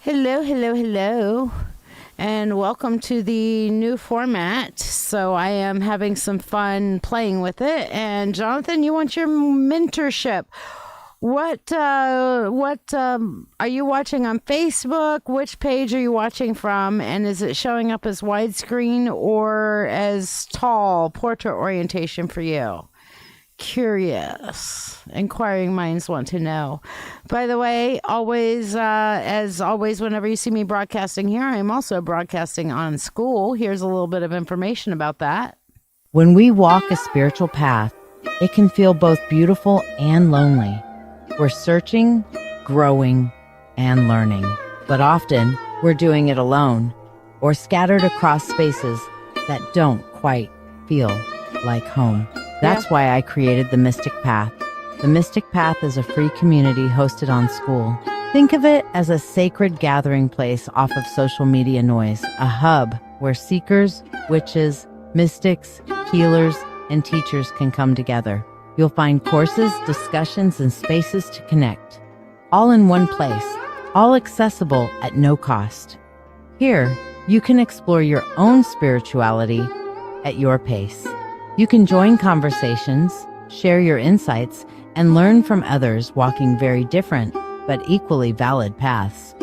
Hello, hello, hello, and welcome to the new format. So I am having some fun playing with it. And Jonathan, you want your mentorship? What are you watching on Facebook? Which page are you watching from? And is it showing up as widescreen or as tall portrait orientation for you? Curious. Inquiring minds want to know. By the way, as always, whenever you see me broadcasting here, I'm also broadcasting on school. Here's a little bit of information about that. When we walk a spiritual path, it can feel both beautiful and lonely. We're searching, growing, and learning. But often, we're doing it alone or scattered across spaces that don't quite feel like home. That's why I created the Mystic Path. The Mystic Path is a free community hosted on school. Think of it as a sacred gathering place off of social media noise, a hub where seekers, witches, mystics, healers, and teachers can come together. You'll find courses, discussions, and spaces to connect, all in one place, all accessible at no cost. Here, you can explore your own spirituality at your pace. You can join conversations, share your insights, and learn from others walking very different but equally valid paths.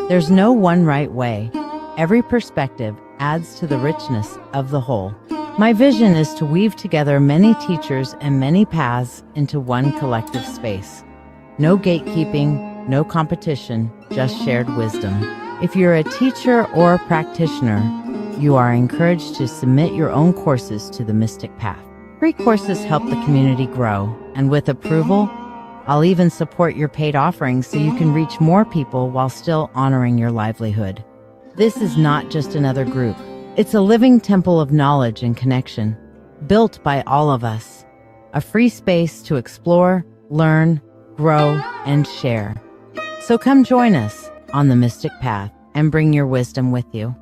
There's no one right way. Every perspective adds to the richness of the whole. My vision is to weave together many teachers and many paths into one collective space. No gatekeeping, no competition, just shared wisdom. If you're a teacher or a practitioner, you are encouraged to submit your own courses to the Mystic Path. Free courses help the community grow, and with approval, I'll even support your paid offerings so you can reach more people while still honoring your livelihood. This is not just another group. It's a living temple of knowledge and connection, built by all of us. A free space to explore, learn, grow, and share. So come join us on the Mystic Path and bring your wisdom with you.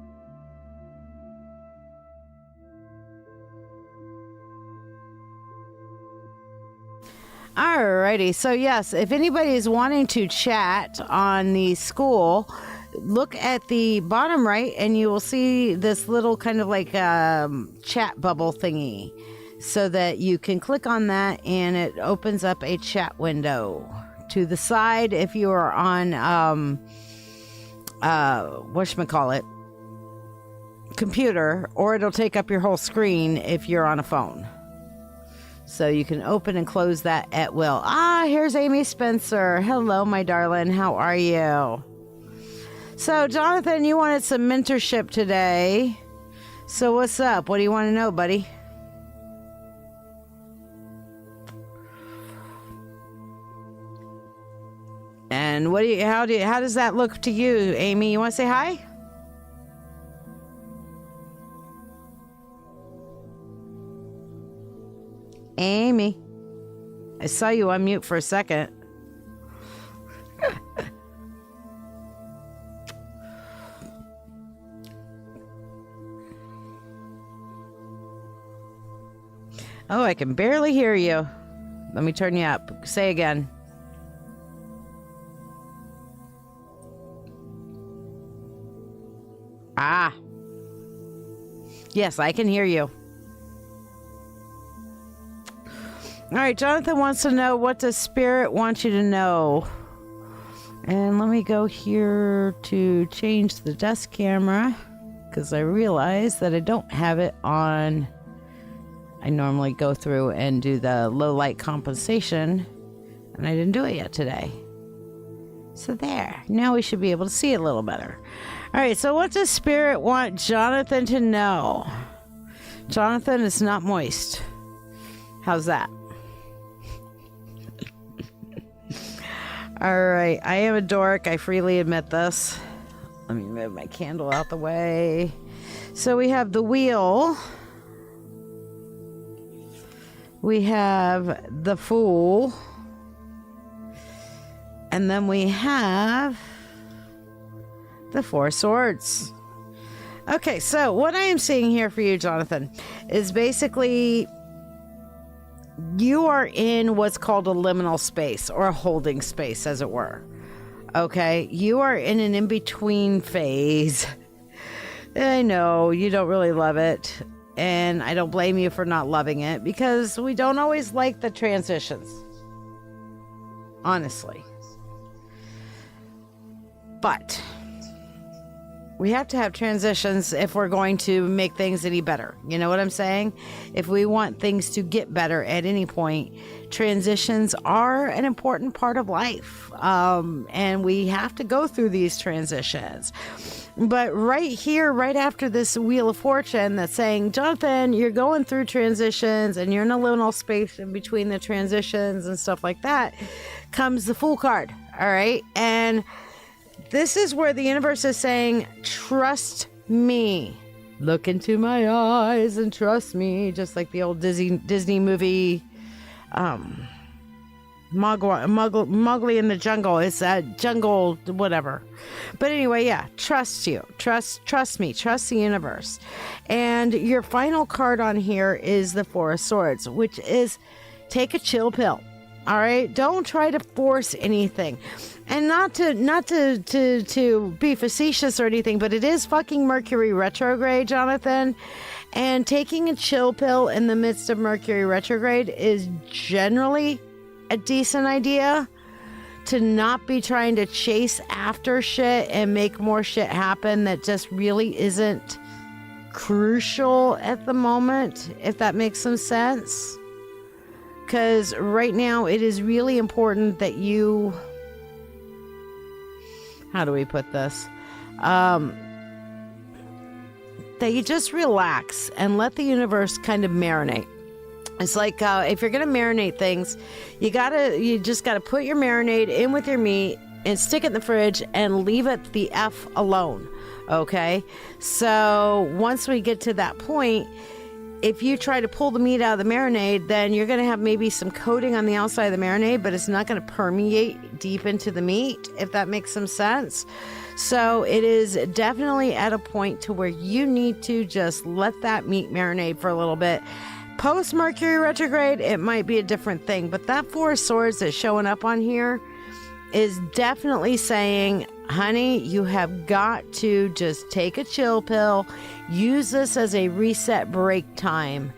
Alrighty, so yes, if anybody is wanting to chat on the school, look at the bottom right and you will see this little kind of like chat bubble thingy, so that you can click on that and it opens up a chat window. To the side, if you are on whatchamacallit, computer, or it'll take up your whole screen if you're on a phone. So you can open and close that at will. Here's Amy Spencer. Hello, my darling. How are you? So, Jonathan, you wanted some mentorship today. So what's up? What do you want to know, buddy? And how does that look to you, Amy? You want to say hi? Amy, I saw you unmute for a second. Oh, I can barely hear you. Let me turn you up. Say again. Yes, I can hear you. All right, Jonathan wants to know, what does Spirit want you to know? And let me go here to change the desk camera, because I realize that I don't have it on. I normally go through and do the low light compensation, and I didn't do it yet today. So there, now we should be able to see it a little better. All right, so what does Spirit want Jonathan to know? Jonathan is not moist. How's that? All right, I am a dork. I freely admit this. Let me move my candle out the way. So we have the Wheel. We have the Fool. And then we have the Four Swords. Okay, so what I am seeing here for you, Jonathan, is basically you are in what's called a liminal space, or a holding space, as it were. Okay, you are in an in-between phase. I know you don't really love it, and I don't blame you for not loving it, because we don't always like the transitions, honestly. But we have to have transitions if we're going to make things any better. You know what I'm saying? If we want things to get better at any point, transitions are an important part of life. And we have to go through these transitions. But right here, right after this Wheel of Fortune that's saying, Jonathan, you're going through transitions and you're in a liminal space in between the transitions and stuff like that, comes the Fool card. All right. And this is where the universe is saying, trust me. Look into my eyes and trust me. Just like the old Disney movie, Mowgli in the Jungle. It's a jungle, whatever. But anyway, yeah, trust you. Trust me. Trust the universe. And your final card on here is the Four of Swords, which is take a chill pill. All right, don't try to force anything, and not to be facetious or anything, but it is fucking Mercury retrograde, Jonathan, and taking a chill pill in the midst of Mercury retrograde is generally a decent idea. To not be trying to chase after shit and make more shit happen that just really isn't crucial at the moment, if that makes some sense. Because right now it is really important that you, how do we put this? That you just relax and let the universe kind of marinate. It's like if you're going to marinate things, you just got to put your marinade in with your meat and stick it in the fridge and leave it the F alone. Okay? So once we get to that point, if you try to pull the meat out of the marinade, then you're going to have maybe some coating on the outside of the marinade, but it's not going to permeate deep into the meat, if that makes some sense. So it is definitely at a point to where you need to just let that meat marinate for a little bit. Post Mercury retrograde, it might be a different thing, but that Four of Swords that's showing up on here is definitely saying, honey, you have got to just take a chill pill, use this as a reset break time,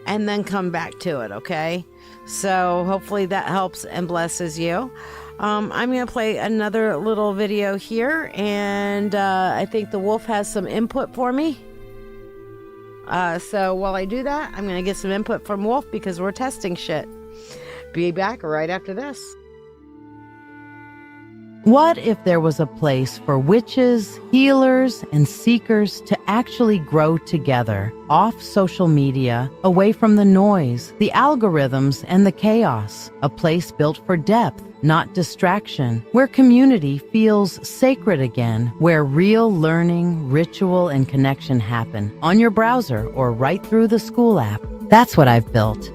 and then come back to it, okay? So hopefully that helps and blesses you. I'm going to play another little video here, and I think the wolf has some input for me. So while I do that, I'm going to get some input from Wolf because we're testing shit. Be back right after this. What if there was a place for witches, healers, and seekers to actually grow together, off social media, away from the noise, the algorithms, and the chaos? A place built for depth, not distraction, where community feels sacred again, where real learning, ritual, and connection happen on your browser or right through the school app. That's what I've built.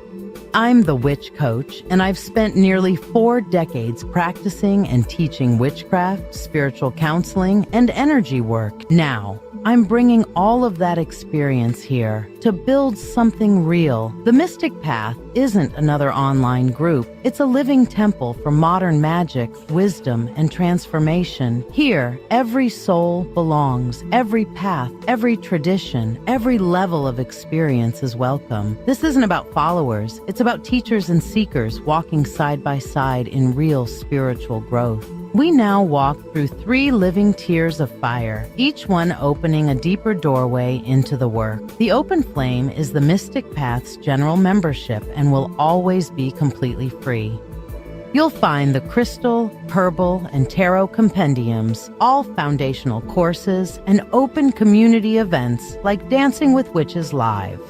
I'm the Witch Coach, and I've spent nearly 4 decades practicing and teaching witchcraft, spiritual counseling, and energy work. Now, I'm bringing all of that experience here to build something real. The Mystic Path isn't another online group. It's a living temple for modern magic, wisdom, and transformation. Here, every soul belongs. Every path, every tradition, every level of experience is welcome. This isn't about followers. It's about teachers and seekers walking side by side in real spiritual growth. We now walk through 3 living tiers of fire, each one opening a deeper doorway into the work. The open flame is the Mystic Path's general membership and will always be completely free. You'll find the crystal, herbal, and tarot compendiums, all foundational courses, and open community events like Dancing with Witches Live.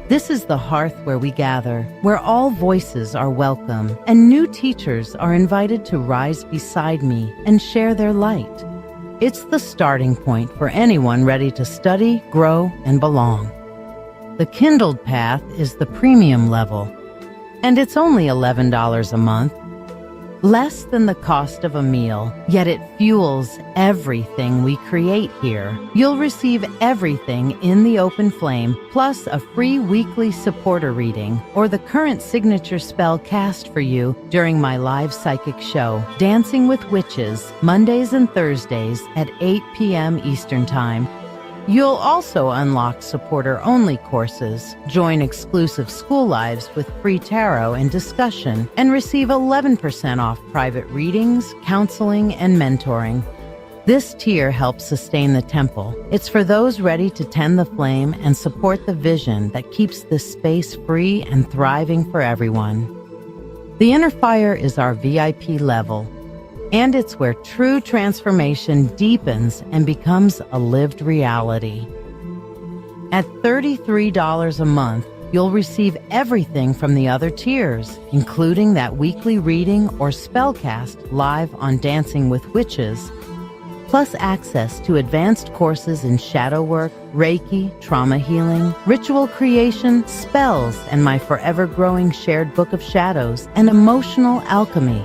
This is the hearth where we gather, where all voices are welcome, and new teachers are invited to rise beside me and share their light. It's the starting point for anyone ready to study, grow, and belong. The Kindled Path is the premium level, and it's only $11 a month. less than the cost of a meal, yet it fuels everything we create here. You'll receive everything in the open flame, plus a free weekly supporter reading, or the current signature spell cast for you during my live psychic show, Dancing with Witches, Mondays and Thursdays at 8 p.m. Eastern Time. You'll also unlock supporter-only courses, join exclusive school lives with free tarot and discussion, and receive 11% off private readings, counseling, and mentoring. This tier helps sustain the temple. It's for those ready to tend the flame and support the vision that keeps this space free and thriving for everyone. The Inner Fire is our VIP level, and it's where true transformation deepens and becomes a lived reality. At $33 a month, you'll receive everything from the other tiers, including that weekly reading or spellcast live on Dancing with Witches, plus access to advanced courses in shadow work, Reiki, trauma healing, ritual creation, spells, and my forever growing shared book of shadows, and emotional alchemy.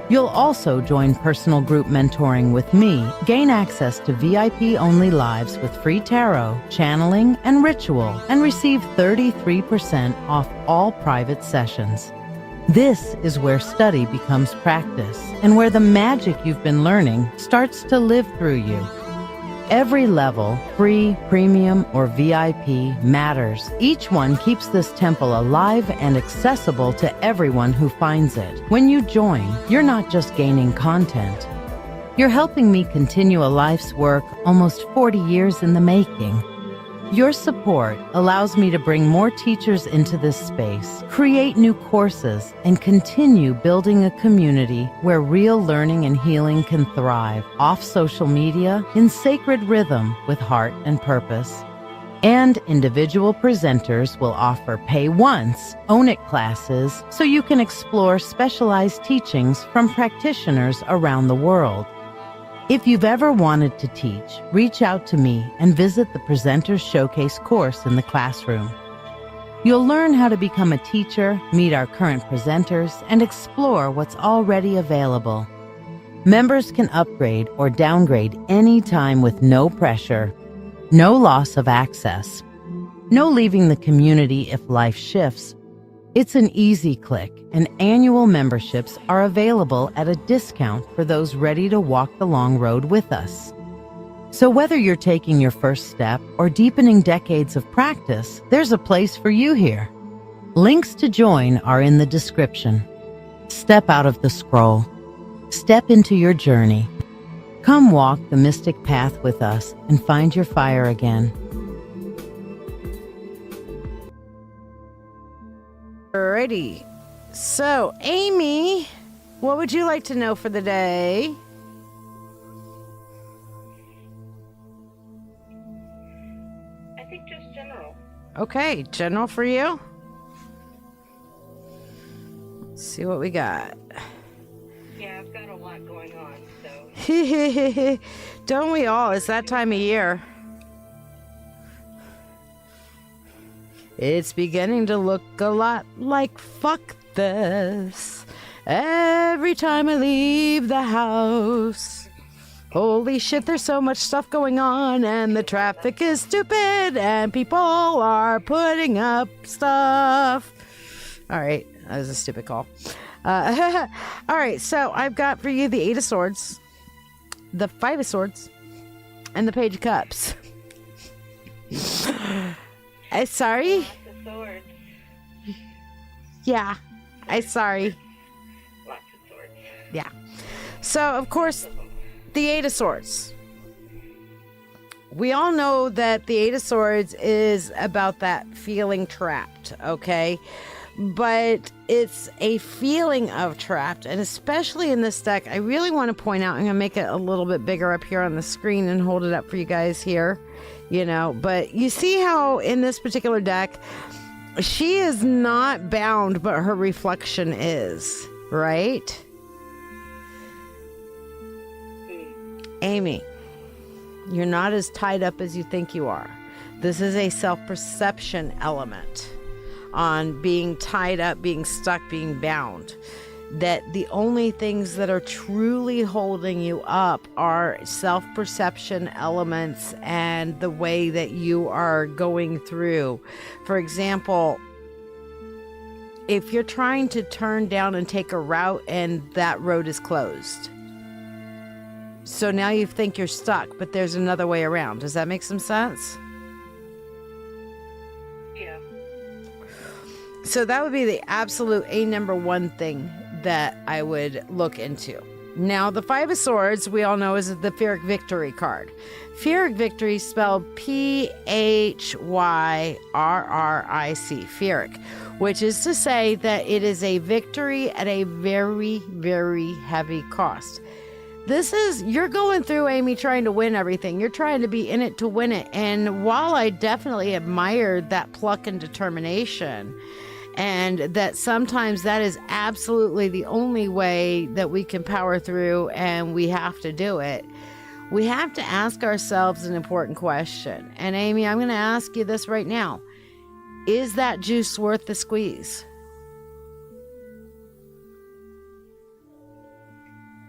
You'll also join personal group mentoring with me, gain access to VIP-only lives with free tarot, channeling, and ritual, and receive 33% off all private sessions. This is where study becomes practice, and where the magic you've been learning starts to live through you. Every level, free, premium, or VIP, matters. Each one keeps this temple alive and accessible to everyone who finds it. When you join, you're not just gaining content. You're helping me continue a life's work almost 40 years in the making. Your support allows me to bring more teachers into this space, create new courses, and continue building a community where real learning and healing can thrive off social media in sacred rhythm with heart and purpose. And individual presenters will offer pay once, own it classes so you can explore specialized teachings from practitioners around the world. If you've ever wanted to teach, reach out to me and visit the Presenters Showcase course in the classroom. You'll learn how to become a teacher, meet our current presenters, and explore what's already available. Members can upgrade or downgrade anytime with no pressure, no loss of access, no leaving the community if life shifts. It's an easy click, and annual memberships are available at a discount for those ready to walk the long road with us. So whether you're taking your first step or deepening decades of practice, there's a place for you here. Links to join are in the description. Step out of the scroll. Step into your journey. Come walk the mystic path with us and find your fire again. Alrighty. So, Amy, what would you like to know for the day? I think just general. Okay, general for you. Let's see what we got. Yeah, I've got a lot going on, so. Don't we all? It's that time of year. It's beginning to look a lot like fuck this every time I leave the house. Holy shit, there's so much stuff going on, and the traffic is stupid, and people are putting up stuff. All right, that was a stupid call. All right, so I've got for you the Eight of Swords, the Five of Swords, and the Page of Cups. Sorry? Lots of swords. Yeah, sorry. Lots of swords. Yeah. So, of course, the Eight of Swords. We all know that the Eight of Swords is about that feeling trapped, okay? But it's a feeling of trapped, and especially in this deck, I really want to point out, I'm going to make it a little bit bigger up here on the screen and hold it up for you guys here, you know, but you see how in this particular deck, she is not bound, but her reflection is, right? Amy, you're not as tied up as you think you are. This is a self-perception element on being tied up, being stuck, being bound. that the only things that are truly holding you up are self-perception elements and the way that you are going through. For example, if you're trying to turn down and take a route and that road is closed, so now you think you're stuck, but there's another way around. Does that make some sense? Yeah. So that would be the absolute number one thing that I would look into. Now, the Five of Swords, we all know, is the Pyrrhic Victory card. Pyrrhic Victory, spelled Phyrrric, Pyrrhic, which is to say that it is a victory at a very, very heavy cost. You're going through, Amy, trying to win everything. You're trying to be in it to win it. And while I definitely admired that pluck and determination, and that sometimes that is absolutely the only way that we can power through and we have to do it, we have to ask ourselves an important question. And Amy, I'm going to ask you this right now. Is that juice worth the squeeze?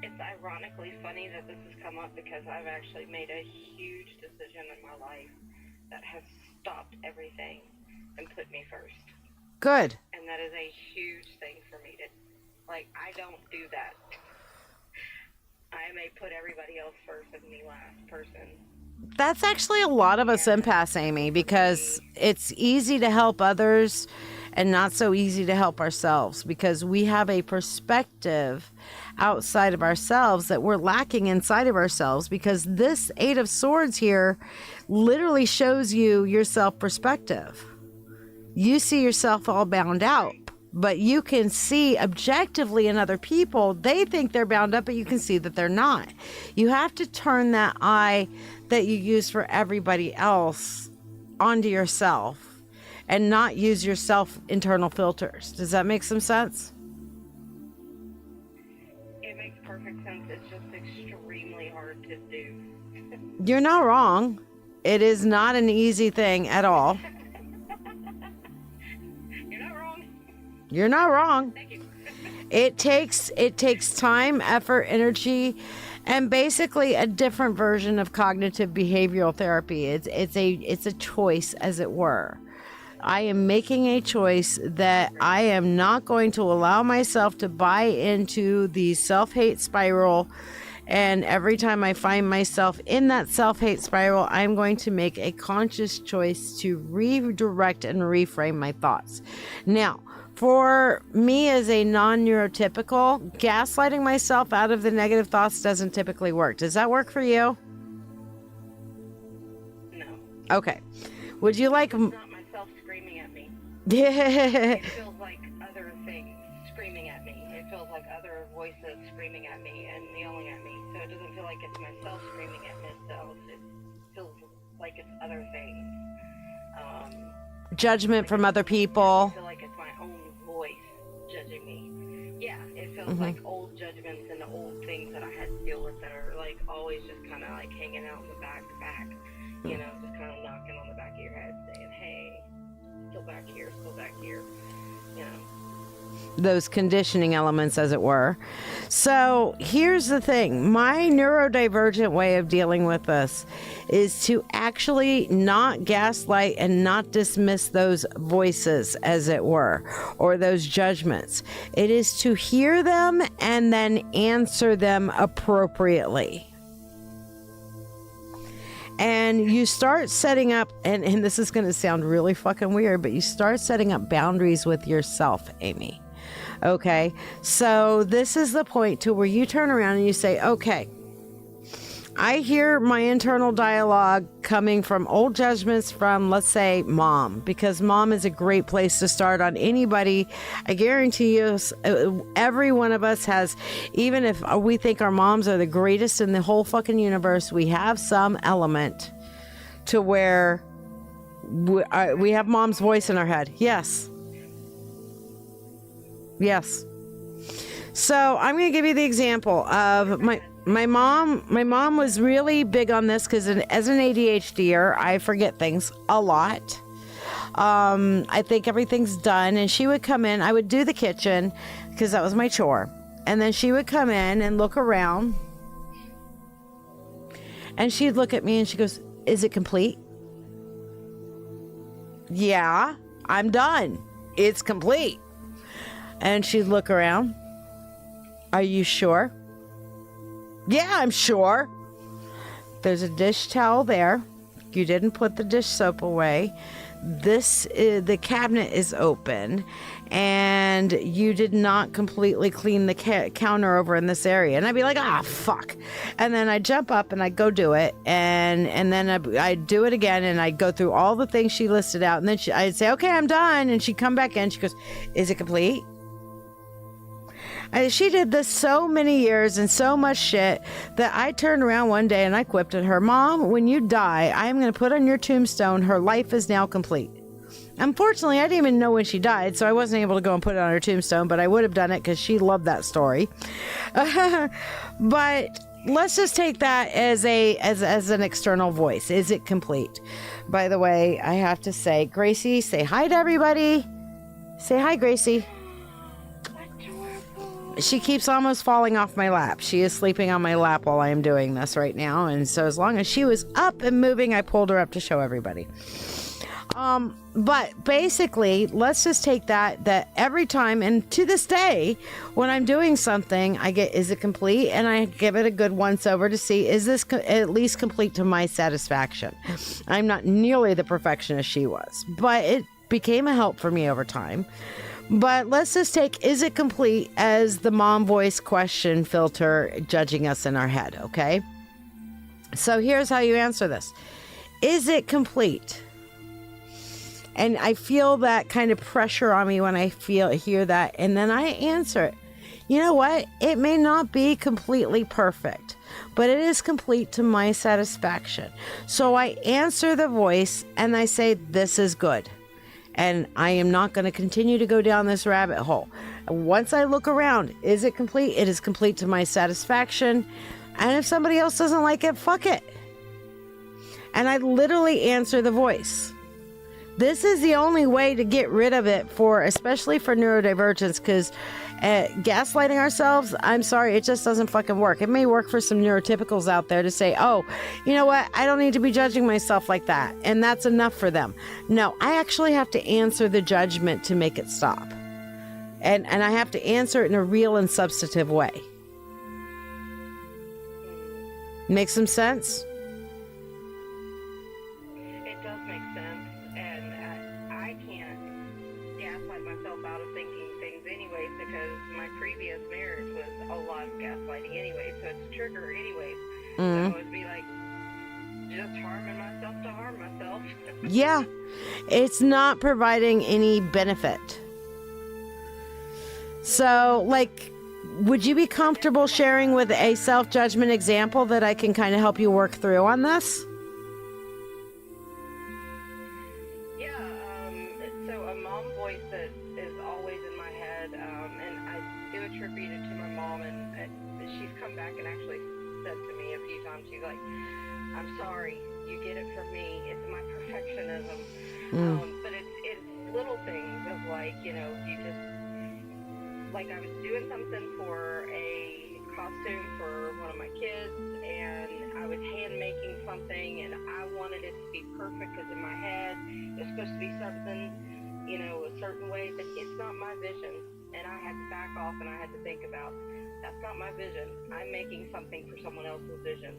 It's ironically funny that this has come up because I've actually made a huge decision in my life that has stopped everything and put me first. Good. And that is a huge thing for me to, I don't do that. I may put everybody else first and me last person. That's actually a lot of us empaths, Amy, because it's easy to help others and not so easy to help ourselves because we have a perspective outside of ourselves that we're lacking inside of ourselves, because this Eight of Swords here literally shows you your self-perspective. You see yourself all bound out, but you can see objectively in other people, they think they're bound up, but you can see that they're not. You have to turn that eye that you use for everybody else onto yourself and not use your internal filters. Does that make some sense? It makes perfect sense. It's just extremely hard to do. You're not wrong. It is not an easy thing at all. You're not wrong. Thank you. It takes time, effort, energy, and basically a different version of cognitive behavioral therapy. It's a choice, as it were. I am making a choice that I am not going to allow myself to buy into the self-hate spiral. And every time I find myself in that self-hate spiral, I'm going to make a conscious choice to redirect and reframe my thoughts. Now, for me as a non-neurotypical, gaslighting myself out of the negative thoughts doesn't typically work. Does that work for you? No. Okay. Would you like... It's not myself screaming at me. It feels like other things screaming at me. It feels like other voices screaming at me and yelling at me. So it doesn't feel like it's myself screaming at myself. It feels like it's other things. Judgment from other people. I feel like it's my own voice judging me. Yeah, it feels like old judgments and old things that I had to deal with that are always just kind of hanging out in the back, you know, just kind of knocking on the back of your head saying, hey, still back here, you know. Those conditioning elements, as it were. So here's the thing. My neurodivergent way of dealing with this is to actually not gaslight and not dismiss those voices, as it were, or those judgments. It is to hear them and then answer them appropriately. And you start setting up, and this is going to sound really fucking weird, but you start setting up boundaries with yourself, Amy. Okay, so this is the point to where you turn around and you say, okay, I hear my internal dialogue coming from old judgments from, let's say, mom, because mom is a great place to start on anybody. I guarantee you, every one of us has, even if we think our moms are the greatest in the whole fucking universe, we have some element to where we have mom's voice in our head. Yes. Yes. So I'm going to give you the example of my mom. My mom was really big on this because as an ADHDer, I forget things a lot. I think everything's done. And she would come in. I would do the kitchen because that was my chore. And then she would come in and look around. And she'd look at me and she goes, is it complete? Yeah, I'm done. It's complete. And she'd look around. Are you sure? Yeah, I'm sure. There's a dish towel there. You didn't put the dish soap away. The cabinet is open, and you did not completely clean the counter over in this area. And I'd be like, fuck. And then I'd jump up and I'd go do it. And then I'd do it again, and I'd go through all the things she listed out. And then I'd say, okay, I'm done. And she'd come back in. She goes, is it complete? She did this so many years and so much shit that I turned around one day and I quipped at her, Mom, when you die, I'm going to put on your tombstone, her life is now complete. Unfortunately, I didn't even know when she died, so I wasn't able to go and put it on her tombstone, but I would have done it because she loved that story. But let's just take that as an external voice. Is it complete? By the way, I have to say, Gracie, say hi to everybody. Say hi, Gracie. She keeps almost falling off my lap. She is sleeping on my lap while I am doing this right now. And so as long as she was up and moving, I pulled her up to show everybody. But basically, let's just take that every time, and to this day, when I'm doing something, I get, is it complete? And I give it a good once over to see, is this at least complete to my satisfaction? I'm not nearly the perfectionist she was, but it became a help for me over time. But let's just take, is it complete, as the mom voice question filter judging us in our head, okay? So here's how you answer this. Is it complete? And I feel that kind of pressure on me when I hear that. And then I answer it. You know what? It may not be completely perfect, but it is complete to my satisfaction. So I answer the voice and I say, this is good. And I am not going to continue to go down this rabbit hole. Once I look around, is it complete? It is complete to my satisfaction. And if somebody else doesn't like it, fuck it. And I literally answer the voice. This is the only way to get rid of it, especially for neurodivergence, because gaslighting ourselves, I'm sorry, it just doesn't fucking work. It may work for some neurotypicals out there to say, oh, you know what, I don't need to be judging myself like that, and that's enough for them. No, I actually have to answer the judgment to make it stop. And I have to answer it in a real and substantive way. Make some sense? So it'd be like just harming myself to harm myself. Yeah, it's not providing any benefit. So, like, would you be comfortable sharing with a self-judgment example that I can kind of help you work through on this? Yeah, so a mom voice that is always in my head, and I do attribute it to my mom, and she's come back and actually said to me a few times, she's like, I'm sorry, you get it from me, it's my perfectionism. But it's little things of like, you know, you just, like I was doing something for a costume for one of my kids, and I was hand making something, and I wanted it to be perfect because in my head it's supposed to be something, you know, a certain way, but it's not my vision. And I had to back off and I had to think about, that's not my vision. I'm making something for someone else's vision.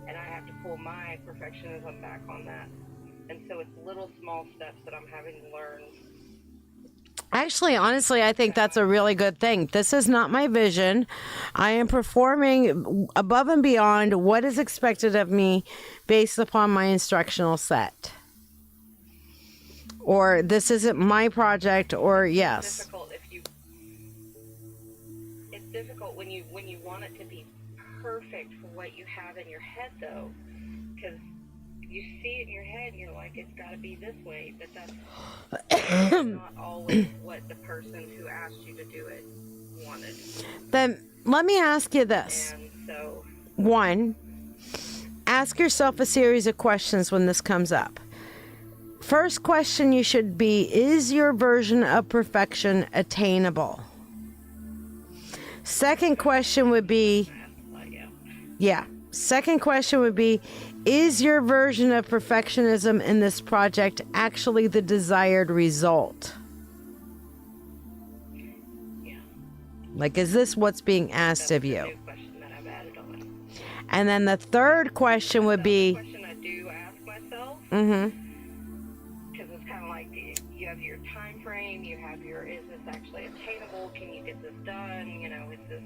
And I have to pull my perfectionism back on that. And so it's little small steps that I'm having to learn. Actually, honestly, I think that's a really good thing. This is not my vision. I am performing above and beyond what is expected of me based upon my instructional set. Or this isn't my project, or yes. It's difficult when you want it to be perfect for what you have in your head, though, because you see it in your head and you're like, it's got to be this way, but that's not always what the person who asked you to do it wanted. Then let me ask you this. And so, one, ask yourself a series of questions when this comes up. First question you should be, is your version of perfection attainable? Second question would be, Second question would be, is your version of perfectionism in this project actually the desired result? Like, is this what's being asked of you? New question that I've added on. And then the third question would be, Question I do ask myself, because it's kind of like you have your time frame, you have your, is this actually attainable? Can you get this done? You know, is this,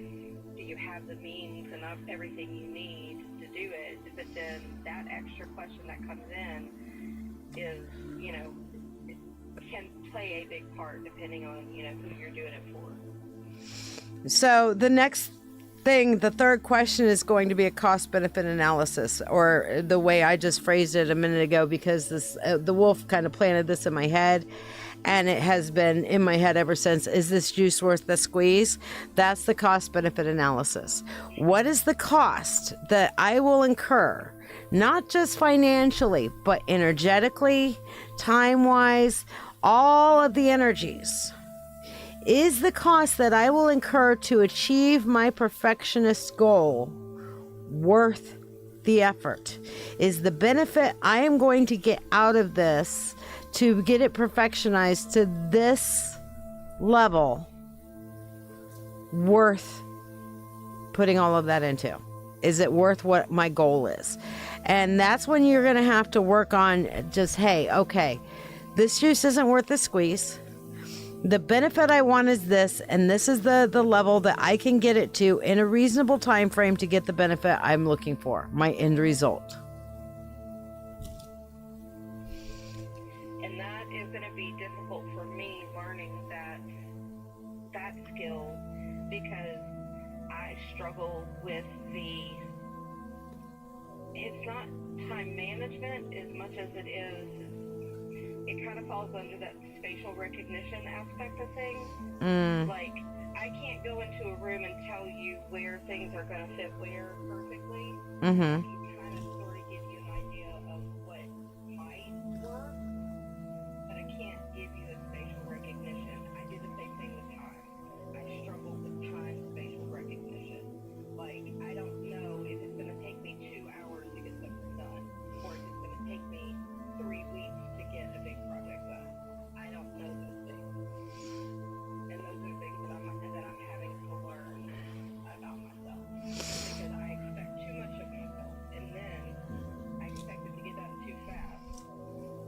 do you have the means and everything you need to do it? But then that extra question that comes in is, you know, can play a big part depending on, you know, who you're doing it for. so the next thing, the third question is going to be a cost-benefit analysis, or the way I just phrased it a minute ago, because this the wolf kind of planted this in my head, and it has been in my head ever since. Is this juice worth the squeeze? That's the cost-benefit analysis. What is the cost that I will incur, not just financially, but energetically, time-wise, all of the energies? Is the cost that I will incur to achieve my perfectionist goal worth the effort? Is the benefit I am going to get out of this to get it perfectionized to this level worth putting all of that into? Is it worth what my goal is? And that's when you're going to have to work on just, hey, okay, this juice isn't worth the squeeze. The benefit I want is this, and this is the level that I can get it to in a reasonable time frame to get the benefit I'm looking for, my end result. And that is going to be difficult for me learning that skill, because I struggle with it's not time management as much as it is, it kind of falls under that spatial recognition aspect of things. Like, I can't go into a room and tell you where things are going to fit where perfectly. I can kind of sort of give you an idea of what might work, but I can't give you a spatial recognition. I do the same thing with time. I struggle with time spatial recognition. Like, I don't know if it's going to take me 2 hours to get something done, or if it's going to take me 3 weeks to get a big project done. I don't know those things. And those are things that I'm having to learn about myself. Because I expect too much of myself, and then I expect it to get done too fast.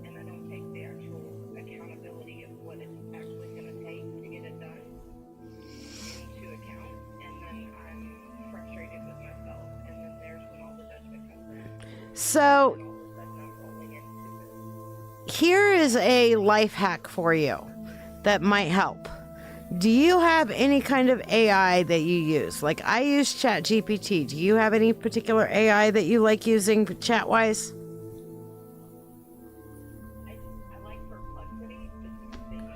And I don't take the actual accountability of what it's actually going to take to get it done into account. And then I'm frustrated with myself, and then there's when all the judgment comes in. So And all of a sudden I'm rolling into it. here is a life hack for you that might help. Do you have any kind of AI that you use? Like, I use ChatGPT. Do you have any particular AI that you like using chat-wise? I like perplexity just because they use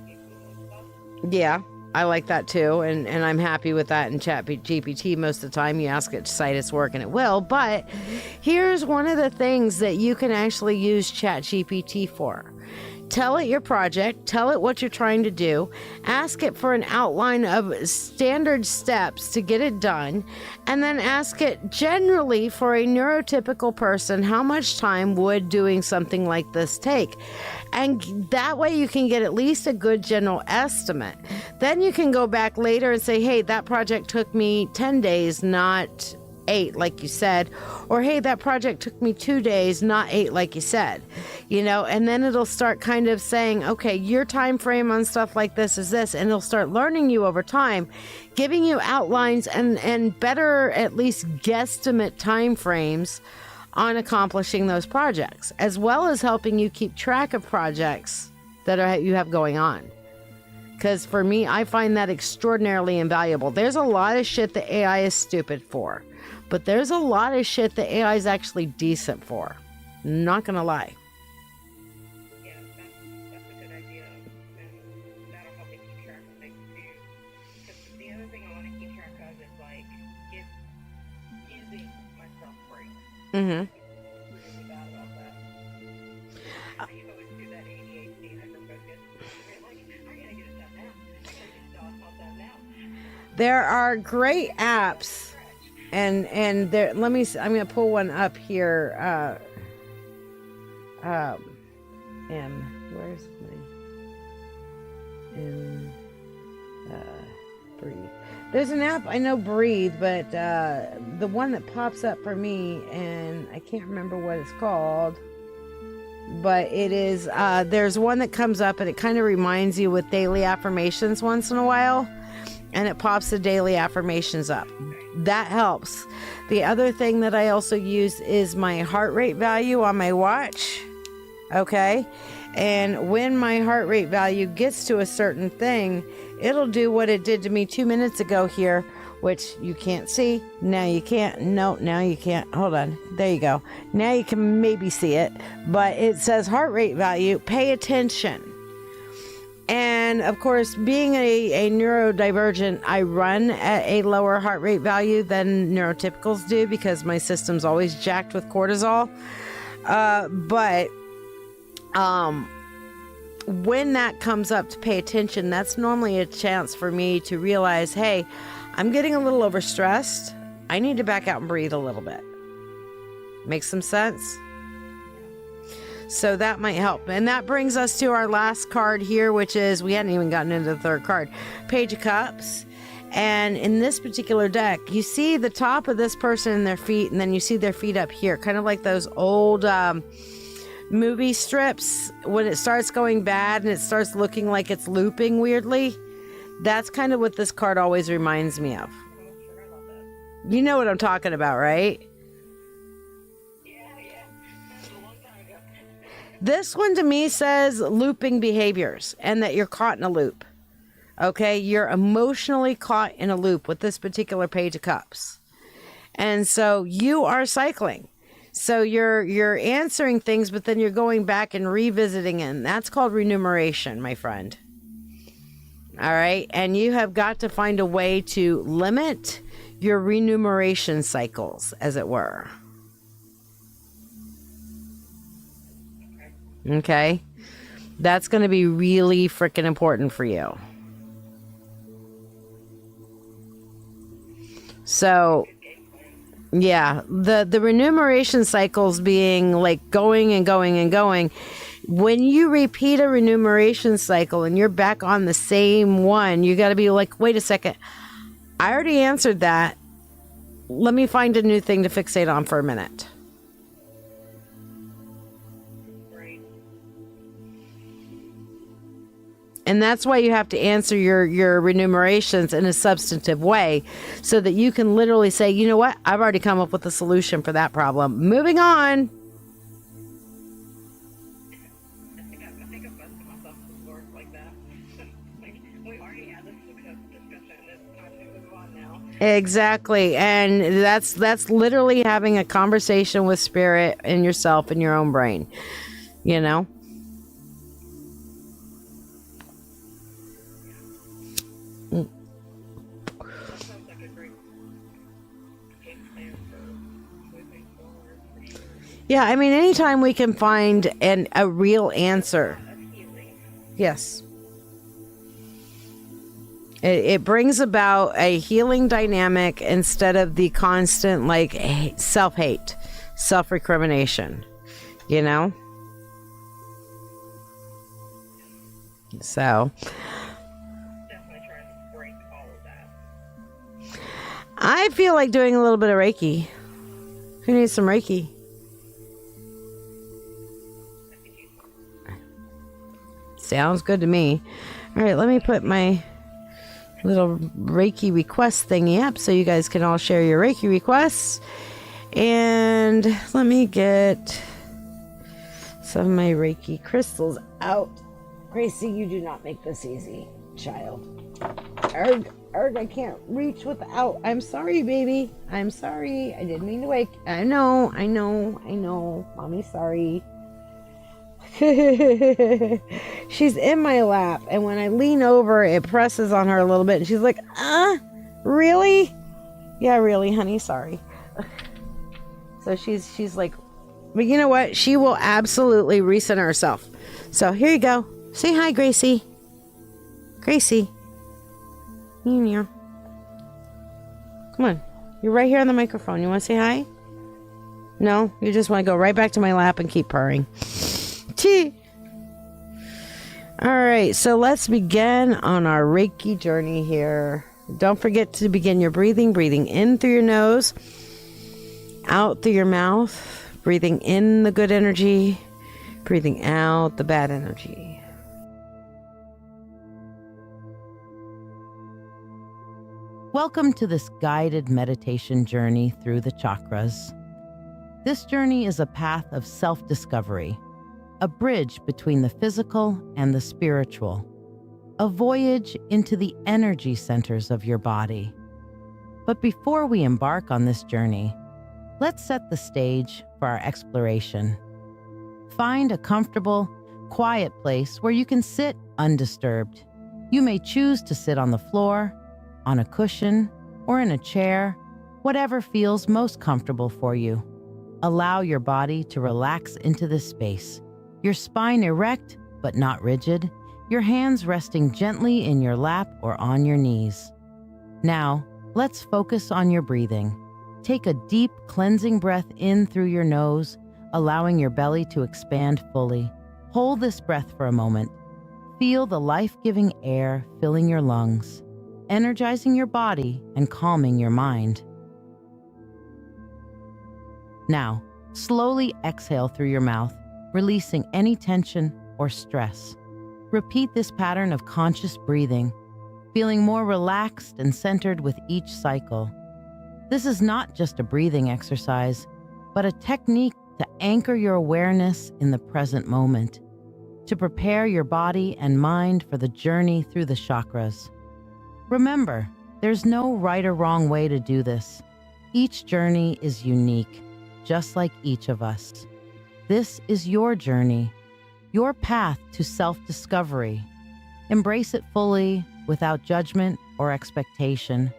the like stuff. Yeah, I like that too, and I'm happy with that in ChatGPT. Most of the time you ask it to cite its work and it will, but here's one of the things that you can actually use ChatGPT for. Tell it your project, tell it what you're trying to do, ask it for an outline of standard steps to get it done, and then ask it generally for a neurotypical person, how much time would doing something like this take? And that way you can get at least a good general estimate. Then you can go back later and say, hey, that project took me 10 days, not 8 like you said, or hey, that project took me 2 days, not 8 like you said, you know. And then it'll start kind of saying, okay, your time frame on stuff like this is this, and it'll start learning you over time, giving you outlines and better at least guesstimate time frames on accomplishing those projects, as well as helping you keep track of projects that you have going on. Because for me, I find that extraordinarily invaluable. There's a lot of shit that AI is stupid for, but there's a lot of shit that AI is actually decent for. Not gonna lie. Yeah, that's a good idea, and that'll help me keep track of things too. Because the other thing I want to keep track of is like using myself breaks. Mm-hmm. Really bad about There are great apps, and there. Let me. I'm gonna pull one up here. Where's my Breathe? There's an app, I know, Breathe, but the one that pops up for me, and I can't remember what it's called, but it is, there's one that comes up and it kind of reminds you with daily affirmations once in a while, and it pops the daily affirmations up. That helps. The other thing that I also use is my heart rate value on my watch. Okay. And when my heart rate value gets to a certain thing, it'll do what it did to me 2 minutes ago here, which you can't see. Now you can't. No, now you can't. Hold on. There you go. Now you can maybe see it, but it says heart rate value. Pay attention. And of course, being a neurodivergent, I run at a lower heart rate value than neurotypicals do because my system's always jacked with cortisol. But when that comes up to pay attention, that's normally a chance for me to realize, hey, I'm getting a little overstressed. I need to back out and breathe a little bit. Makes some sense? So that might help. And that brings us to our last card here, which is, we hadn't even gotten into the third card, Page of Cups. And in this particular deck, you see the top of this person and their feet, and then you see their feet up here, kind of like those old movie strips when it starts going bad and it starts looking like it's looping weirdly. That's kind of what this card always reminds me of. You know what I'm talking about, right? This one to me says looping behaviors and that you're caught in a loop. Okay, you're emotionally caught in a loop with this particular Page of Cups. And so you are cycling. So you're answering things, but then you're going back and revisiting it. And that's called remuneration, my friend. All right. And you have got to find a way to limit your remuneration cycles, as it were. Okay. That's going to be really freaking important for you. So, yeah, the remuneration cycles being like going and going and going. When you repeat a remuneration cycle and you're back on the same one, you got to be like, wait a second. I already answered that. Let me find a new thing to fixate on for a minute. And that's why you have to answer your remunerations in a substantive way so that you can literally say, you know what? I've already come up with a solution for that problem. Moving on. I think I've busted myself before like that. Like, we already had this discussion. It's time to move on now. Exactly. And that's literally having a conversation with spirit and yourself in your own brain. You know? Yeah, I mean, anytime we can find a real answer. Yes. It brings about a healing dynamic instead of the constant, like, self-hate, self-recrimination, you know? So. Definitely trying to break all of that. I feel like doing a little bit of Reiki. Who needs some Reiki? Sounds good to me. All right, let me put my little Reiki request thingy up so you guys can all share your Reiki requests. And let me get some of my Reiki crystals out. Gracie, you do not make this easy, child. Erg, I can't reach without. I'm sorry, baby. I'm sorry. I didn't mean to wake. I know. Mommy's sorry. She's in my lap, and when I lean over, it presses on her a little bit, and she's like, really? Yeah, really, honey, sorry. So she's like, but you know what? She will absolutely recenter herself. So here you go. Say hi, Gracie. Gracie. Come on. You're right here on the microphone. You want to say hi? No? You just want to go right back to my lap and keep purring. Chee. All right. So let's begin on our Reiki journey here. Don't forget to begin your breathing. Breathing in through your nose, out through your mouth. Breathing in the good energy, breathing out the bad energy. Welcome to this guided meditation journey through the chakras. This journey is a path of self-discovery, a bridge between the physical and the spiritual, a voyage into the energy centers of your body. But before we embark on this journey, let's set the stage for our exploration. Find a comfortable, quiet place where you can sit undisturbed. You may choose to sit on the floor, on a cushion, or in a chair, whatever feels most comfortable for you. Allow your body to relax into this space, your spine erect but not rigid, your hands resting gently in your lap or on your knees. Now, let's focus on your breathing. Take a deep, cleansing breath in through your nose, allowing your belly to expand fully. Hold this breath for a moment. Feel the life-giving air filling your lungs, energizing your body and calming your mind. Now, slowly exhale through your mouth, releasing any tension or stress. Repeat this pattern of conscious breathing, feeling more relaxed and centered with each cycle. This is not just a breathing exercise, but a technique to anchor your awareness in the present moment, to prepare your body and mind for the journey through the chakras. Remember, there's no right or wrong way to do this. Each journey is unique, just like each of us. This is your journey, your path to self-discovery. Embrace it fully, without judgment or expectation.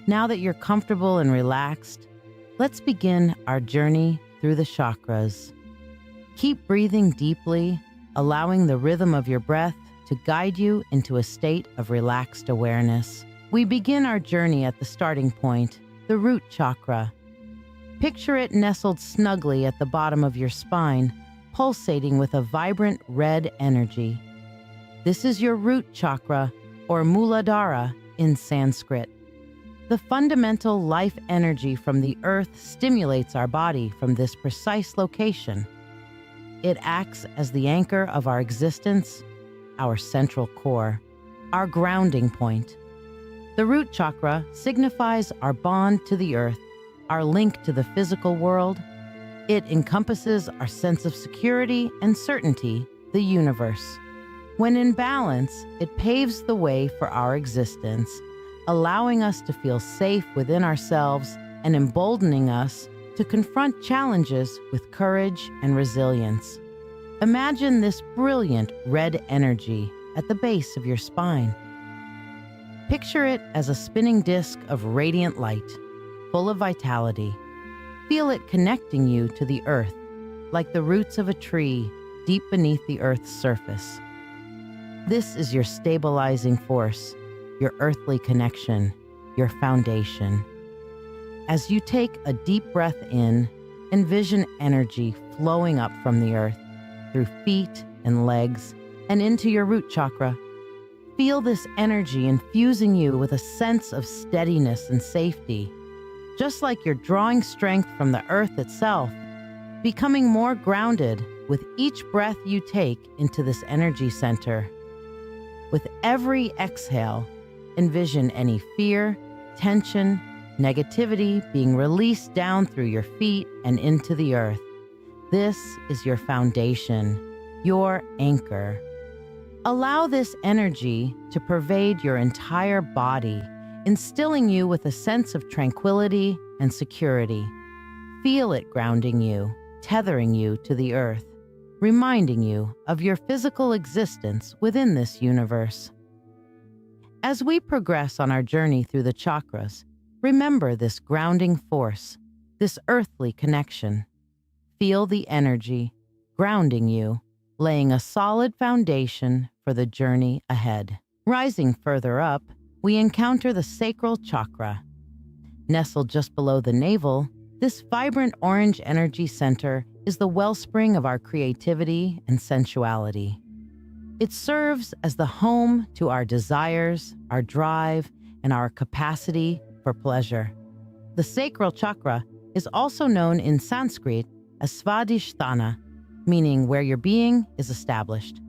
Now that you're comfortable and relaxed, let's begin our journey through the chakras. Keep breathing deeply, allowing the rhythm of your breath to guide you into a state of relaxed awareness. We begin our journey at the starting point, the root chakra. Picture it nestled snugly at the bottom of your spine, pulsating with a vibrant red energy. This is your root chakra, or Muladhara in Sanskrit. The fundamental life energy from the earth stimulates our body from this precise location. It acts as the anchor of our existence, our central core, our grounding point. The root chakra signifies our bond to the earth, our link to the physical world. It encompasses our sense of security and certainty, the universe. When in balance, it paves the way for our existence, allowing us to feel safe within ourselves and emboldening us to confront challenges with courage and resilience. Imagine this brilliant red energy at the base of your spine. Picture it as a spinning disc of radiant light, full of vitality. Feel it connecting you to the earth, like the roots of a tree deep beneath the earth's surface. This is your stabilizing force, your earthly connection, your foundation. As you take a deep breath in, envision energy flowing up from the earth, through feet and legs, and into your root chakra. Feel this energy infusing you with a sense of steadiness and safety, just like you're drawing strength from the earth itself, becoming more grounded with each breath you take into this energy center. With every exhale, envision any fear, tension, negativity being released down through your feet and into the earth. This is your foundation, your anchor. Allow this energy to pervade your entire body, instilling you with a sense of tranquility and security. Feel it grounding you, tethering you to the earth, reminding you of your physical existence within this universe. As we progress on our journey through the chakras, remember this grounding force, this earthly connection. Feel the energy grounding you, laying a solid foundation for the journey ahead. Rising further up, we encounter the sacral chakra. Nestled just below the navel, this vibrant orange energy center is the wellspring of our creativity and sensuality. It serves as the home to our desires, our drive, and our capacity for pleasure. The sacral chakra is also known in Sanskrit as Svadhisthana, meaning where your being is established.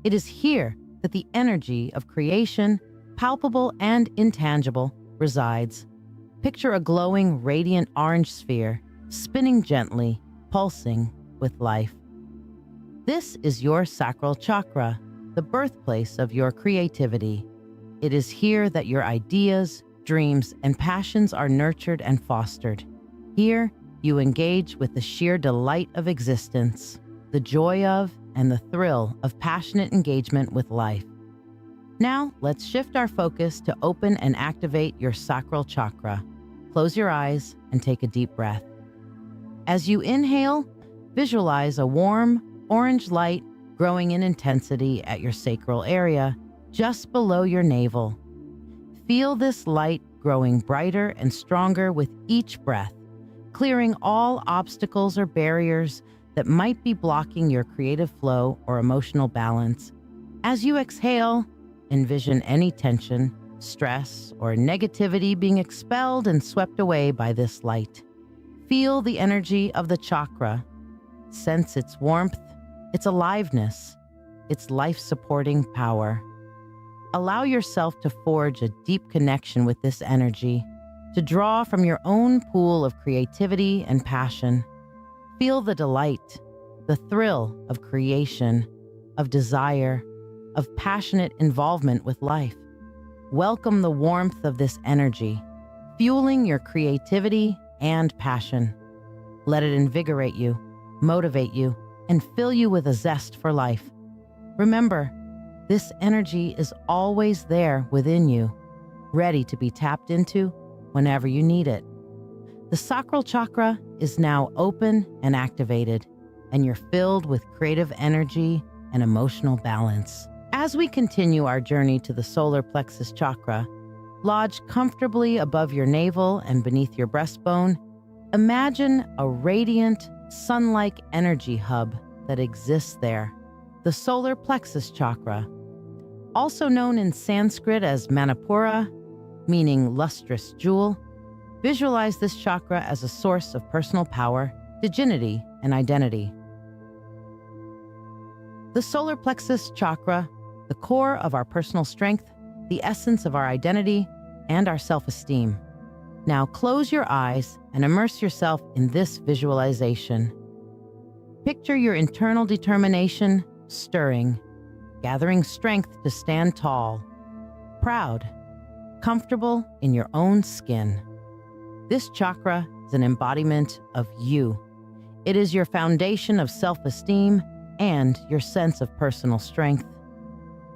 It is here that the energy of creation, palpable and intangible, resides. Picture a glowing, radiant orange sphere, spinning gently, pulsing with life. This is your sacral chakra, the birthplace of your creativity. It is here that your ideas, dreams, and passions are nurtured and fostered. Here, you engage with the sheer delight of existence, the joy of and the thrill of passionate engagement with life. Now, let's shift our focus to open and activate your sacral chakra. Close your eyes and take a deep breath. As you inhale, visualize a warm, orange light growing in intensity at your sacral area, just below your navel. Feel this light growing brighter and stronger with each breath, clearing all obstacles or barriers that might be blocking your creative flow or emotional balance. As you exhale, envision any tension, stress, or negativity being expelled and swept away by this light. Feel the energy of the chakra. Sense its warmth, its aliveness, its life-supporting power. Allow yourself to forge a deep connection with this energy, to draw from your own pool of creativity and passion. Feel the delight, the thrill of creation, of desire, of passionate involvement with life. Welcome the warmth of this energy, fueling your creativity and passion. Let it invigorate you, motivate you, and fill you with a zest for life. Remember, this energy is always there within you, ready to be tapped into whenever you need it. The sacral chakra is now open and activated, and you're filled with creative energy and emotional balance. As we continue our journey to the solar plexus chakra, lodged comfortably above your navel and beneath your breastbone, imagine a radiant, sun-like energy hub that exists there, the solar plexus chakra. Also known in Sanskrit as Manipura, meaning lustrous jewel, visualize this chakra as a source of personal power, dignity, and identity. The solar plexus chakra, the core of our personal strength, the essence of our identity, and our self-esteem. Now close your eyes and immerse yourself in this visualization. Picture your internal determination stirring, gathering strength to stand tall, proud, comfortable in your own skin. This chakra is an embodiment of you. It is your foundation of self-esteem and your sense of personal strength.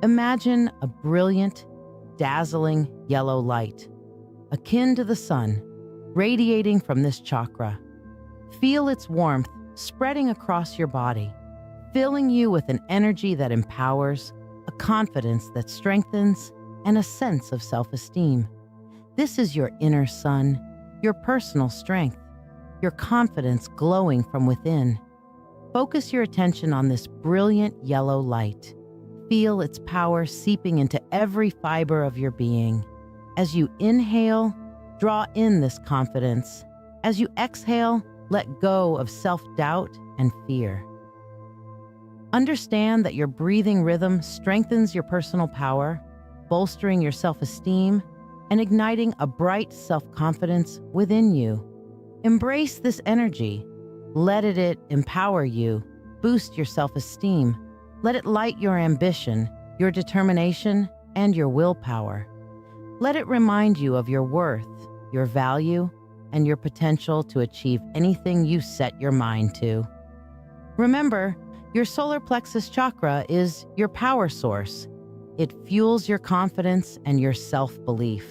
Imagine a brilliant, dazzling yellow light, akin to the sun, radiating from this chakra. Feel its warmth spreading across your body, filling you with an energy that empowers, a confidence that strengthens, and a sense of self-esteem. This is your inner sun, your personal strength, your confidence glowing from within. Focus your attention on this brilliant yellow light. Feel its power seeping into every fiber of your being. As you inhale, draw in this confidence. As you exhale, let go of self-doubt and fear. Understand that your breathing rhythm strengthens your personal power, bolstering your self-esteem, and igniting a bright self-confidence within you. Embrace this energy. Let it empower you, boost your self-esteem. Let it light your ambition, your determination, and your willpower. Let it remind you of your worth, your value, and your potential to achieve anything you set your mind to. Remember, your solar plexus chakra is your power source. It fuels your confidence and your self-belief.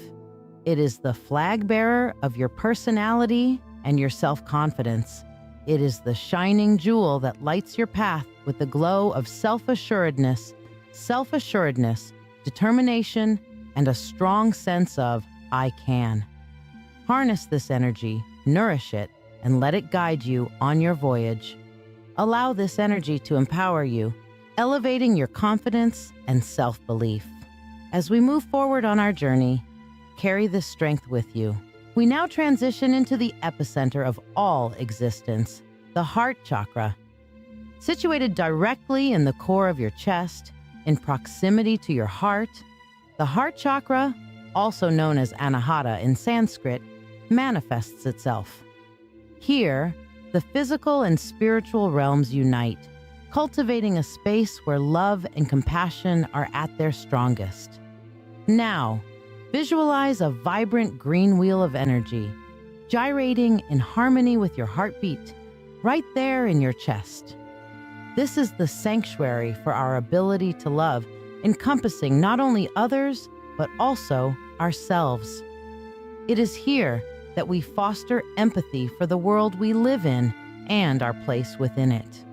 It is the flag bearer of your personality and your self-confidence. It is the shining jewel that lights your path with the glow of self-assuredness, determination, and a strong sense of I can. Harness this energy, nourish it, and let it guide you on your voyage. Allow this energy to empower you, elevating your confidence and self-belief. As we move forward on our journey, carry this strength with you. We now transition into the epicenter of all existence, the heart chakra. Situated directly in the core of your chest, in proximity to your heart, the heart chakra, also known as Anahata in Sanskrit, manifests itself. Here, the physical and spiritual realms unite, cultivating a space where love and compassion are at their strongest. Now, visualize a vibrant green wheel of energy, gyrating in harmony with your heartbeat, right there in your chest. This is the sanctuary for our ability to love, encompassing not only others, but also ourselves. It is here that we foster empathy for the world we live in and our place within it.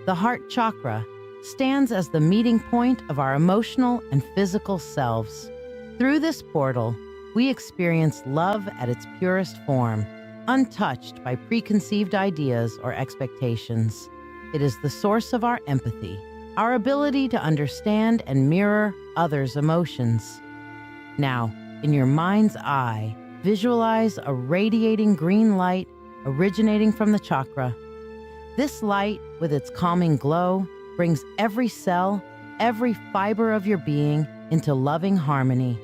The heart chakra stands as the meeting point of our emotional and physical selves. Through this portal, we experience love at its purest form, untouched by preconceived ideas or expectations. It is the source of our empathy, our ability to understand and mirror others' emotions. Now, in your mind's eye, visualize a radiating green light originating from the chakra. This light, with its calming glow, brings every cell, every fiber of your being into loving harmony.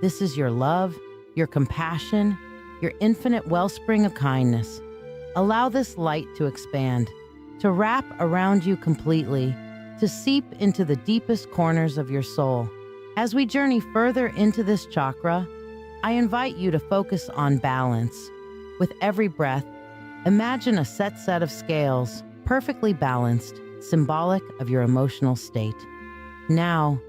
This is your love, your compassion, your infinite wellspring of kindness. Allow this light to expand, to wrap around you completely, to seep into the deepest corners of your soul. As we journey further into this chakra, I invite you to focus on balance. With every breath, imagine a set of scales, perfectly balanced, symbolic of your emotional state. Now,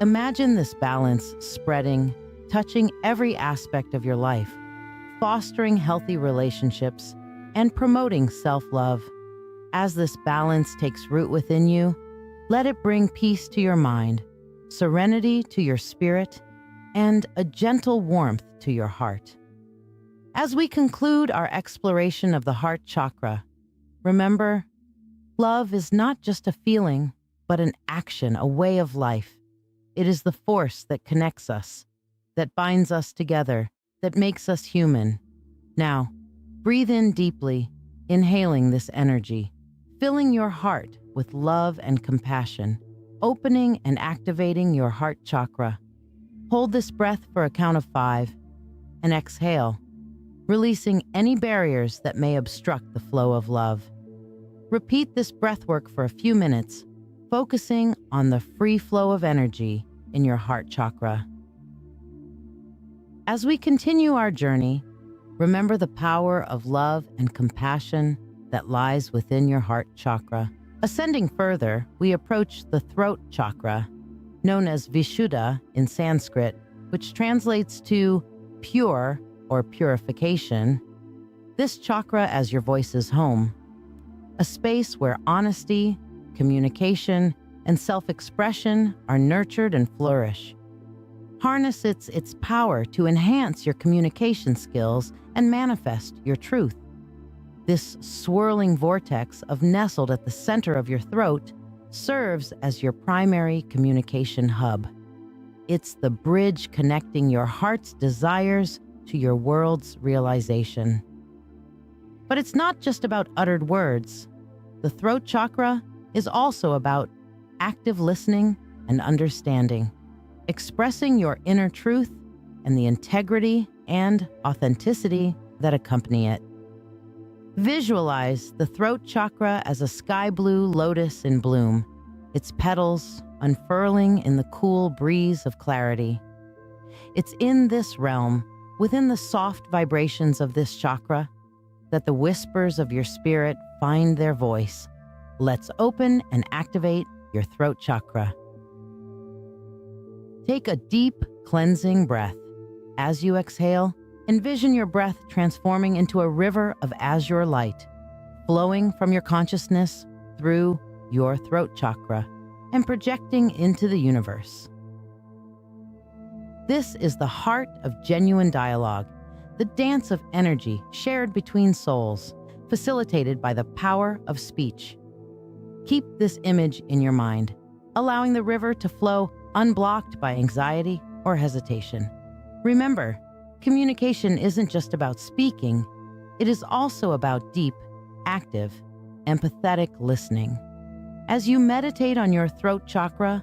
imagine this balance spreading, touching every aspect of your life, fostering healthy relationships, and promoting self-love. As this balance takes root within you, let it bring peace to your mind, serenity to your spirit, and a gentle warmth to your heart. As we conclude our exploration of the heart chakra, remember, love is not just a feeling, but an action, a way of life. It is the force that connects us, that binds us together, that makes us human. Now, breathe in deeply, inhaling this energy, filling your heart with love and compassion, opening and activating your heart chakra. Hold this breath for a count of 5 and exhale, releasing any barriers that may obstruct the flow of love. Repeat this breathwork for a few minutes, focusing on the free flow of energy in your heart chakra. As we continue our journey, remember the power of love and compassion that lies within your heart chakra. Ascending further, we approach the throat chakra, known as Vishuddha in Sanskrit, which translates to pure or purification. This chakra as your voice's home, a space where honesty, communication, and self-expression are nurtured and flourish. Harness its power to enhance your communication skills and manifest your truth. This swirling vortex nestled at the center of your throat serves as your primary communication hub. It's the bridge connecting your heart's desires to your world's realization. But it's not just about uttered words. The throat chakra is also about active listening and understanding, expressing your inner truth and the integrity and authenticity that accompany it. Visualize the throat chakra as a sky blue lotus in bloom, its petals unfurling in the cool breeze of clarity. It's in this realm, within the soft vibrations of this chakra, that the whispers of your spirit find their voice. Let's open and activate your throat chakra. Take a deep, cleansing breath. As you exhale, envision your breath transforming into a river of azure light, flowing from your consciousness through your throat chakra and projecting into the universe. This is the heart of genuine dialogue, the dance of energy shared between souls, facilitated by the power of speech. Keep this image in your mind, allowing the river to flow unblocked by anxiety or hesitation. Remember, communication isn't just about speaking, it is also about deep, active, empathetic listening. As you meditate on your throat chakra,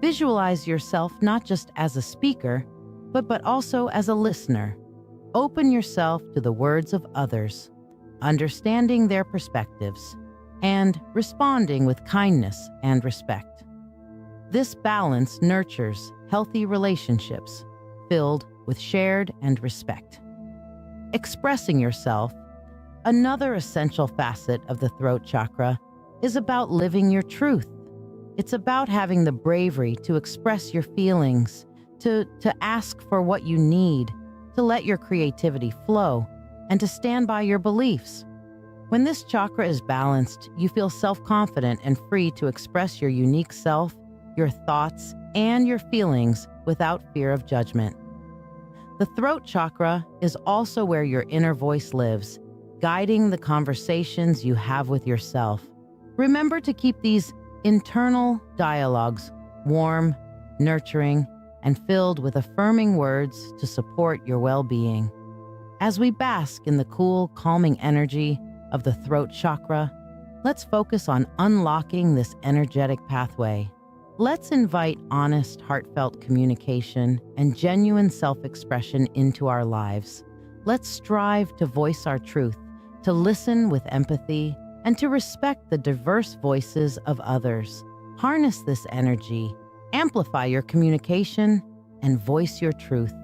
visualize yourself not just as a speaker, but also as a listener. Open yourself to the words of others, understanding their perspectives, and responding with kindness and respect. This balance nurtures healthy relationships filled with shared and respect. Expressing yourself, another essential facet of the throat chakra, is about living your truth. It's about having the bravery to express your feelings, to ask for what you need, to let your creativity flow, and to stand by your beliefs. When this chakra is balanced, you feel self-confident and free to express your unique self, your thoughts, and your feelings without fear of judgment. The throat chakra is also where your inner voice lives, guiding the conversations you have with yourself. Remember to keep these internal dialogues warm, nurturing, and filled with affirming words to support your well-being. As we bask in the cool, calming energy of the throat chakra, let's focus on unlocking this energetic pathway. Let's invite honest, heartfelt communication and genuine self-expression into our lives. Let's strive to voice our truth, to listen with empathy, and to respect the diverse voices of others. Harness this energy, amplify your communication, and voice your truth.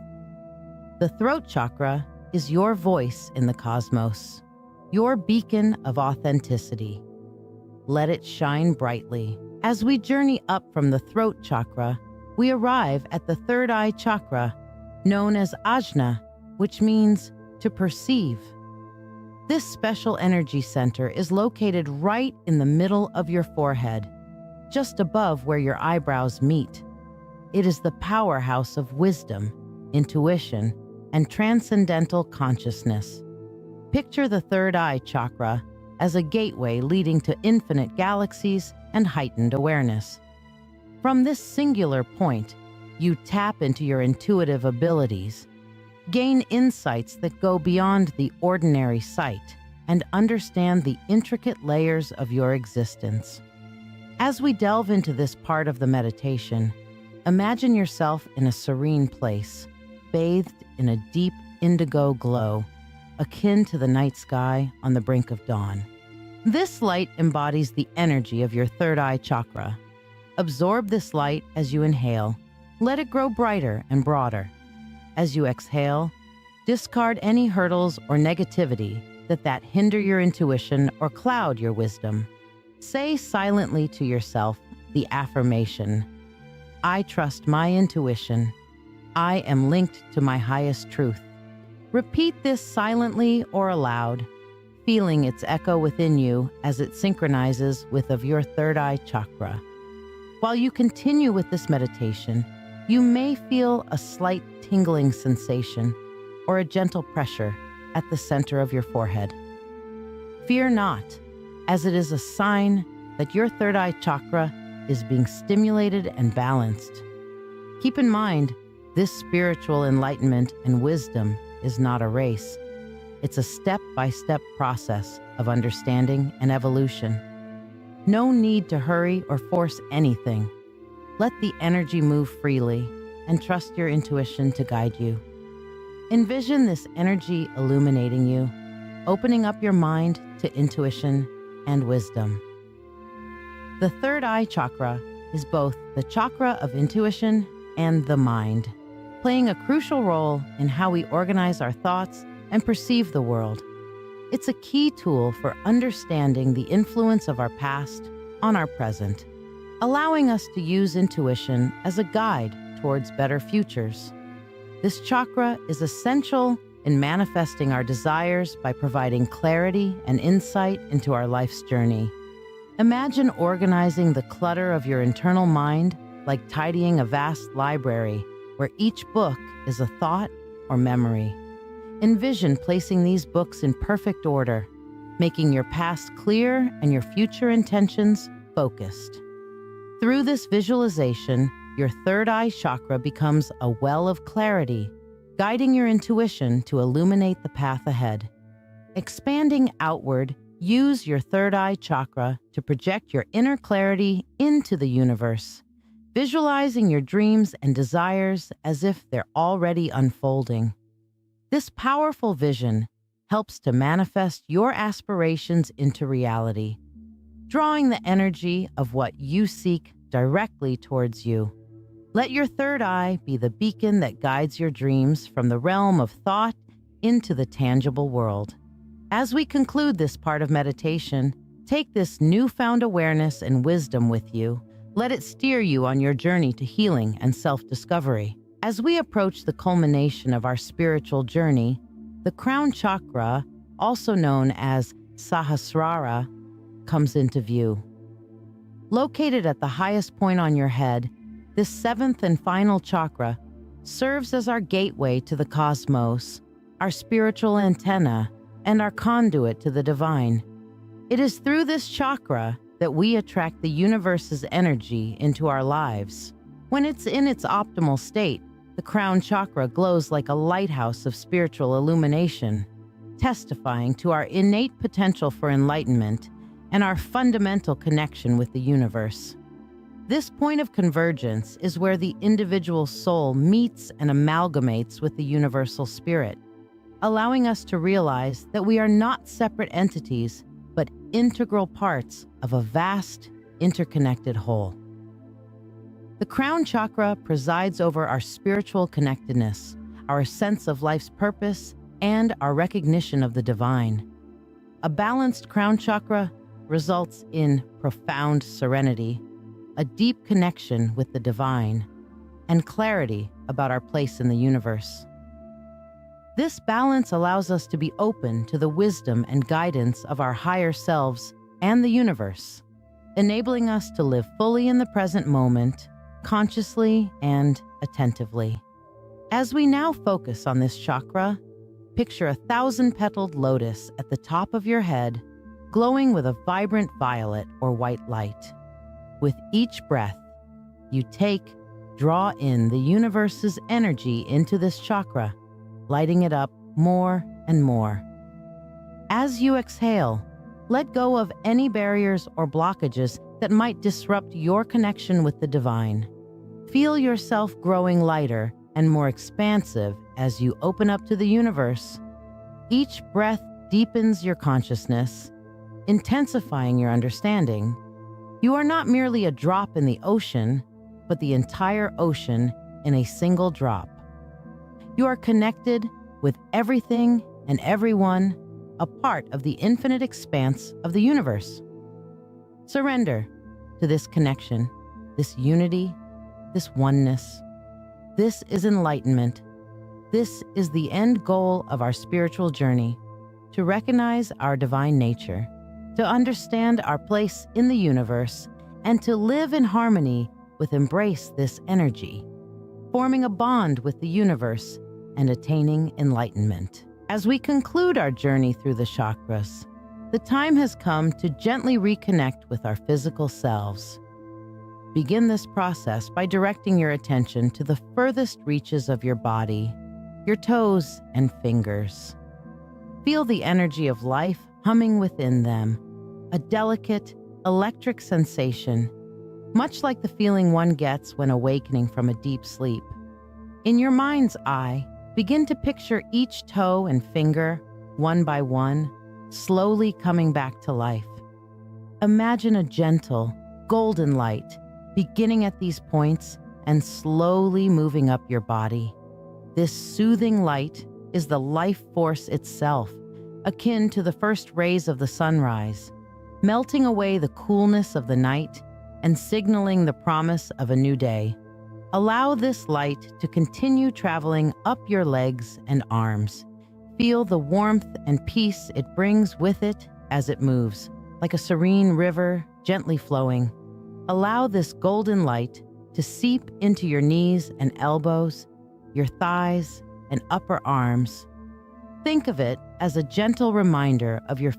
The throat chakra is your voice in the cosmos, your beacon of authenticity. Let it shine brightly. As we journey up from the throat chakra, we arrive at the third eye chakra, known as Ajna, which means to perceive. This special energy center is located right in the middle of your forehead, just above where your eyebrows meet. It is the powerhouse of wisdom, intuition, and transcendental consciousness. Picture the third eye chakra as a gateway leading to infinite galaxies and heightened awareness. From this singular point, you tap into your intuitive abilities, gain insights that go beyond the ordinary sight, and understand the intricate layers of your existence. As we delve into this part of the meditation, imagine yourself in a serene place, bathed in a deep indigo glow, akin to the night sky on the brink of dawn. This light embodies the energy of your third eye chakra. Absorb this light as you inhale. Let it grow brighter and broader. As you exhale, discard any hurdles or negativity that hinder your intuition or cloud your wisdom. Say silently to yourself the affirmation, "I trust my intuition. I am linked to my highest truth." Repeat this silently or aloud, feeling its echo within you as it synchronizes with of your third eye chakra. While you continue with this meditation, you may feel a slight tingling sensation or a gentle pressure at the center of your forehead. Fear not, as it is a sign that your third eye chakra is being stimulated and balanced. Keep in mind, this spiritual enlightenment and wisdom is not a race. It's a step-by-step process of understanding and evolution. No need to hurry or force anything. Let the energy move freely and trust your intuition to guide you. Envision this energy illuminating you, opening up your mind to intuition and wisdom. The third eye chakra is both the chakra of intuition and the mind, playing a crucial role in how we organize our thoughts and perceive the world. It's a key tool for understanding the influence of our past on our present, allowing us to use intuition as a guide towards better futures. This chakra is essential in manifesting our desires by providing clarity and insight into our life's journey. Imagine organizing the clutter of your internal mind like tidying a vast library where each book is a thought or memory. Envision placing these books in perfect order, making your past clear and your future intentions focused. Through this visualization, your third eye chakra becomes a well of clarity, guiding your intuition to illuminate the path ahead. Expanding outward, use your third eye chakra to project your inner clarity into the universe, visualizing your dreams and desires as if they're already unfolding. This powerful vision helps to manifest your aspirations into reality, drawing the energy of what you seek directly towards you. Let your third eye be the beacon that guides your dreams from the realm of thought into the tangible world. As we conclude this part of meditation, take this newfound awareness and wisdom with you. Let it steer you on your journey to healing and self-discovery. As we approach the culmination of our spiritual journey, the crown chakra, also known as Sahasrara, comes into view. Located at the highest point on your head, this seventh and final chakra serves as our gateway to the cosmos, our spiritual antenna, and our conduit to the divine. It is through this chakra that we attract the universe's energy into our lives. When it's in its optimal state, the crown chakra glows like a lighthouse of spiritual illumination, testifying to our innate potential for enlightenment and our fundamental connection with the universe. This point of convergence is where the individual soul meets and amalgamates with the universal spirit, allowing us to realize that we are not separate entities, but integral parts of a vast, interconnected whole. The crown chakra presides over our spiritual connectedness, our sense of life's purpose, and our recognition of the divine. A balanced crown chakra results in profound serenity, a deep connection with the divine, and clarity about our place in the universe. This balance allows us to be open to the wisdom and guidance of our higher selves and the universe, enabling us to live fully in the present moment, consciously and attentively. As we now focus on this chakra, picture a 1,000-petaled lotus at the top of your head, glowing with a vibrant violet or white light. With each breath, you draw in the universe's energy into this chakra, lighting it up more and more. As you exhale, let go of any barriers or blockages that might disrupt your connection with the divine. Feel yourself growing lighter and more expansive as you open up to the universe. Each breath deepens your consciousness, intensifying your understanding. You are not merely a drop in the ocean, but the entire ocean in a single drop. You are connected with everything and everyone, a part of the infinite expanse of the universe. Surrender to this connection, this unity, this oneness. This is enlightenment. This is the end goal of our spiritual journey, to recognize our divine nature, to understand our place in the universe, and to live in harmony with embrace this energy, forming a bond with the universe and attaining enlightenment. As we conclude our journey through the chakras, the time has come to gently reconnect with our physical selves. Begin this process by directing your attention to the furthest reaches of your body, your toes and fingers. Feel the energy of life humming within them, a delicate, electric sensation, much like the feeling one gets when awakening from a deep sleep. In your mind's eye, begin to picture each toe and finger, one by one, slowly coming back to life. Imagine a gentle, golden light beginning at these points and slowly moving up your body. This soothing light is the life force itself, akin to the first rays of the sunrise, melting away the coolness of the night and signaling the promise of a new day. Allow this light to continue traveling up your legs and arms. Feel the warmth and peace it brings with it as it moves, like a serene river gently flowing. Allow this golden light to seep into your knees and elbows, your thighs and upper arms. Think of it as a gentle reminder of your